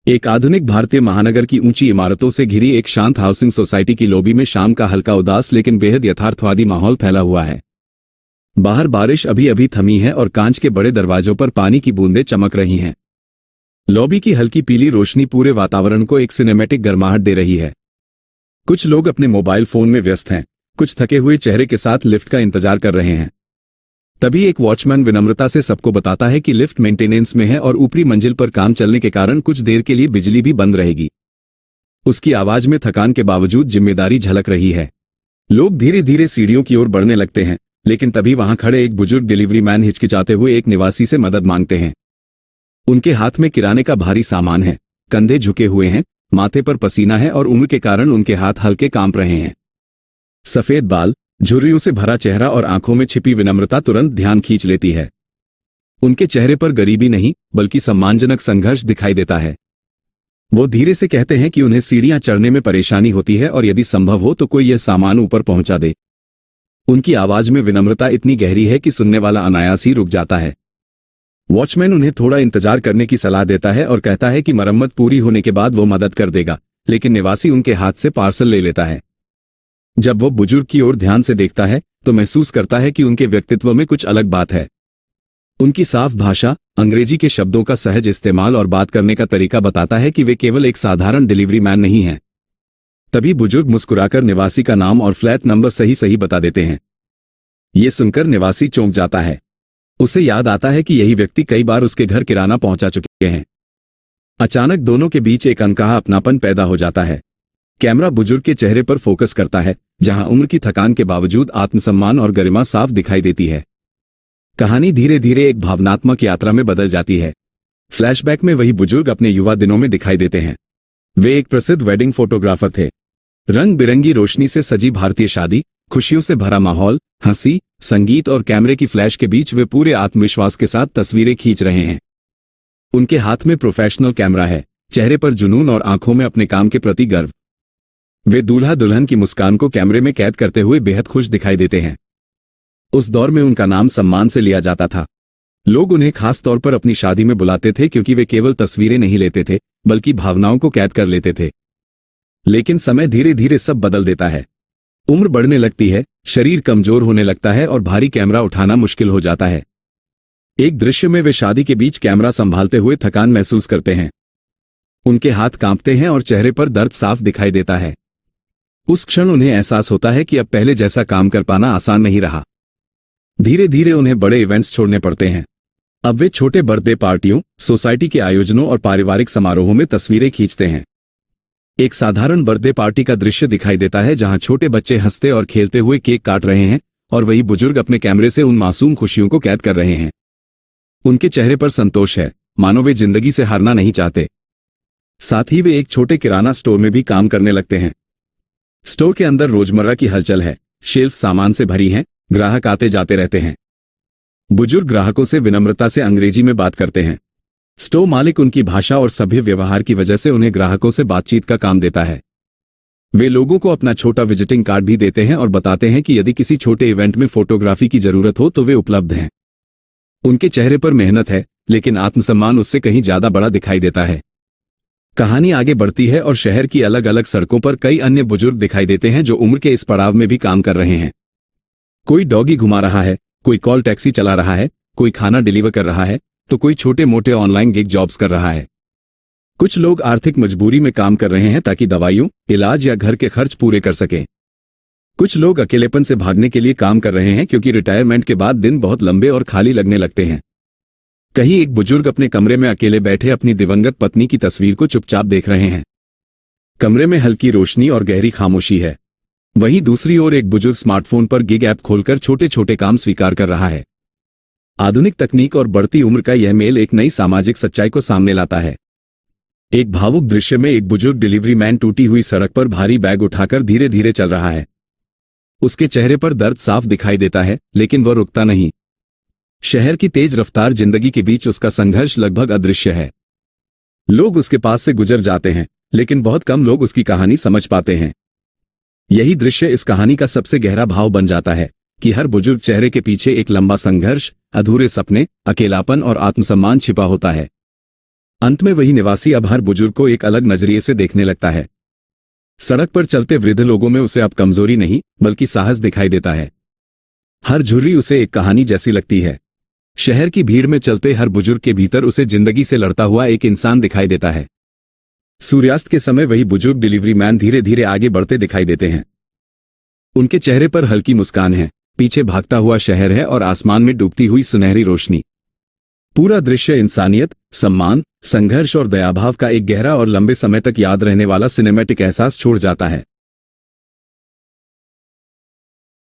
एक आधुनिक भारतीय महानगर की ऊंची इमारतों से घिरी एक शांत हाउसिंग सोसाइटी की लॉबी में शाम का हल्का उदास लेकिन बेहद यथार्थवादी माहौल फैला हुआ है। बाहर बारिश अभी अभी थमी है और कांच के बड़े दरवाजों पर पानी की बूंदें चमक रही हैं। लॉबी की हल्की पीली रोशनी पूरे वातावरण को एक सिनेमैटिक गर्माहट दे रही है। कुछ लोग अपने मोबाइल फोन में व्यस्त हैं, कुछ थके हुए चेहरे के साथ लिफ्ट का इंतजार कर रहे हैं। तभी एक वॉचमैन विनम्रता से सबको बताता है कि लिफ्ट मेंटेनेंस में है और ऊपरी मंजिल पर काम चलने के कारण कुछ देर के लिए बिजली भी बंद रहेगी। उसकी आवाज में थकान के बावजूद जिम्मेदारी झलक रही है। लोग धीरे धीरे सीढ़ियों की ओर बढ़ने लगते हैं, लेकिन तभी वहां खड़े एक बुजुर्ग डिलीवरी मैन हिचकिचाते हुए एक निवासी से मदद मांगते हैं। उनके हाथ में किराने का भारी सामान है, कंधे झुके हुए हैं, माथे पर पसीना है और उम्र के कारण उनके हाथ हल्के कांप रहे हैं। सफेद बाल, झुर्रियों से भरा चेहरा और आंखों में छिपी विनम्रता तुरंत ध्यान खींच लेती है। उनके चेहरे पर गरीबी नहीं बल्कि सम्मानजनक संघर्ष दिखाई देता है। वो धीरे से कहते हैं कि उन्हें सीढ़ियां चढ़ने में परेशानी होती है और यदि संभव हो तो कोई यह सामान ऊपर पहुंचा दे। उनकी आवाज में विनम्रता इतनी गहरी है कि सुनने वाला अनायास ही रुक जाता है। वॉचमैन उन्हें थोड़ा इंतजार करने की सलाह देता है और कहता है कि मरम्मत पूरी होने के बाद वो मदद कर देगा, लेकिन निवासी उनके हाथ से पार्सल ले लेता है। जब वो बुजुर्ग की ओर ध्यान से देखता है तो महसूस करता है कि उनके व्यक्तित्व में कुछ अलग बात है। उनकी साफ भाषा, अंग्रेजी के शब्दों का सहज इस्तेमाल और बात करने का तरीका बताता है कि वे केवल एक साधारण डिलीवरी मैन नहीं हैं। तभी बुजुर्ग मुस्कुराकर निवासी का नाम और फ्लैट नंबर सही सही बता देते हैं। ये सुनकर निवासी चौंक जाता है। उसे याद आता है कि यही व्यक्ति कई बार उसके घर किराना पहुंचा चुके हैं। अचानक दोनों के बीच एक अनकहा अपनापन पैदा हो जाता है। कैमरा बुजुर्ग के चेहरे पर फोकस करता है, जहां उम्र की थकान के बावजूद आत्मसम्मान और गरिमा साफ दिखाई देती है। कहानी धीरे धीरे एक भावनात्मक यात्रा में बदल जाती है। फ्लैशबैक में वही बुजुर्ग अपने युवा दिनों में दिखाई देते हैं। वे एक प्रसिद्ध वेडिंग फोटोग्राफर थे। रंग बिरंगी रोशनी से सजी भारतीय शादी, खुशियों से भरा माहौल, हंसी, संगीत और कैमरे की फ्लैश के बीच वे पूरे आत्मविश्वास के साथ तस्वीरें खींच रहे हैं। उनके हाथ में प्रोफेशनल कैमरा है, चेहरे पर जुनून और आंखों में अपने काम के प्रति गर्व। वे दूल्हा दुल्हन की मुस्कान को कैमरे में कैद करते हुए बेहद खुश दिखाई देते हैं। उस दौर में उनका नाम सम्मान से लिया जाता था। लोग उन्हें खास तौर पर अपनी शादी में बुलाते थे क्योंकि वे केवल तस्वीरें नहीं लेते थे बल्कि भावनाओं को कैद कर लेते थे। लेकिन समय धीरे धीरे सब बदल देता है। उम्र बढ़ने लगती है, शरीर कमजोर होने लगता है और भारी कैमरा उठाना मुश्किल हो जाता है। एक दृश्य में वे शादी के बीच कैमरा संभालते हुए थकान महसूस करते हैं। उनके हाथ कांपते हैं और चेहरे पर दर्द साफ दिखाई देता है। उस क्षण उन्हें एहसास होता है कि अब पहले जैसा काम कर पाना आसान नहीं रहा। धीरे धीरे उन्हें बड़े इवेंट्स छोड़ने पड़ते हैं। अब वे छोटे बर्थडे पार्टियों, सोसाइटी के आयोजनों और पारिवारिक समारोहों में तस्वीरें खींचते हैं। एक साधारण बर्थडे पार्टी का दृश्य दिखाई देता है जहां छोटे बच्चे हंसते और खेलते हुए केक काट रहे हैं और वही बुजुर्ग अपने कैमरे से उन मासूम खुशियों को कैद कर रहे हैं। उनके चेहरे पर संतोष है, मानो वे जिंदगी से हारना नहीं चाहते। साथ ही वे एक छोटे किराना स्टोर में भी काम करने लगते हैं। स्टोर के अंदर रोजमर्रा की हलचल है, शेल्फ सामान से भरी हैं, ग्राहक आते जाते रहते हैं। बुजुर्ग ग्राहकों से विनम्रता से अंग्रेजी में बात करते हैं। स्टोर मालिक उनकी भाषा और सभ्य व्यवहार की वजह से उन्हें ग्राहकों से बातचीत का काम देता है। वे लोगों को अपना छोटा विजिटिंग कार्ड भी देते हैं और बताते हैं कि यदि किसी छोटे इवेंट में फोटोग्राफी की जरूरत हो तो वे उपलब्ध हैं। उनके चेहरे पर मेहनत है, लेकिन आत्मसम्मान उससे कहीं ज्यादा बड़ा दिखाई देता है। कहानी आगे बढ़ती है और शहर की अलग अलग सड़कों पर कई अन्य बुजुर्ग दिखाई देते हैं जो उम्र के इस पड़ाव में भी काम कर रहे हैं। कोई डॉगी घुमा रहा है, कोई कॉल टैक्सी चला रहा है, कोई खाना डिलीवर कर रहा है, तो कोई छोटे मोटे ऑनलाइन गिग जॉब्स कर रहा है। कुछ लोग आर्थिक मजबूरी में काम कर रहे हैं ताकि दवाइयों, इलाज या घर के खर्च पूरे कर सकें। कुछ लोग अकेलेपन से भागने के लिए काम कर रहे हैं क्योंकि रिटायरमेंट के बाद दिन बहुत लंबे और खाली लगने लगते हैं। कहीं एक बुजुर्ग अपने कमरे में अकेले बैठे अपनी दिवंगत पत्नी की तस्वीर को चुपचाप देख रहे हैं। कमरे में हल्की रोशनी और गहरी खामोशी है। वहीं दूसरी ओर एक बुजुर्ग स्मार्टफोन पर गिग ऐप खोलकर छोटे छोटे काम स्वीकार कर रहा है। आधुनिक तकनीक और बढ़ती उम्र का यह मेल एक नई सामाजिक सच्चाई को सामने लाता है। एक भावुक दृश्य में एक बुजुर्ग डिलीवरी मैन टूटी हुई सड़क पर भारी बैग उठाकर धीरे धीरे चल रहा है। उसके चेहरे पर दर्द साफ दिखाई देता है, लेकिन वह रुकता नहीं। शहर की तेज रफ्तार जिंदगी के बीच उसका संघर्ष लगभग अदृश्य है। लोग उसके पास से गुजर जाते हैं, लेकिन बहुत कम लोग उसकी कहानी समझ पाते हैं। यही दृश्य इस कहानी का सबसे गहरा भाव बन जाता है कि हर बुजुर्ग चेहरे के पीछे एक लंबा संघर्ष, अधूरे सपने, अकेलापन और आत्मसम्मान छिपा होता है। अंत में वही निवासी अब हर बुजुर्ग को एक अलग नजरिए से देखने लगता है। सड़क पर चलते वृद्ध लोगों में उसे अब कमजोरी नहीं बल्कि साहस दिखाई देता है। हर झुर्री उसे एक कहानी जैसी लगती है। शहर की भीड़ में चलते हर बुजुर्ग के भीतर उसे जिंदगी से लड़ता हुआ एक इंसान दिखाई देता है। सूर्यास्त के समय वही बुजुर्ग डिलीवरी मैन धीरे धीरे आगे बढ़ते दिखाई देते हैं। उनके चेहरे पर हल्की मुस्कान है, पीछे भागता हुआ शहर है और आसमान में डूबती हुई सुनहरी रोशनी। पूरा दृश्य इंसानियत, सम्मान, संघर्ष और दयाभाव का एक गहरा और लंबे समय तक याद रहने वाला सिनेमैटिक एहसास छोड़ जाता है।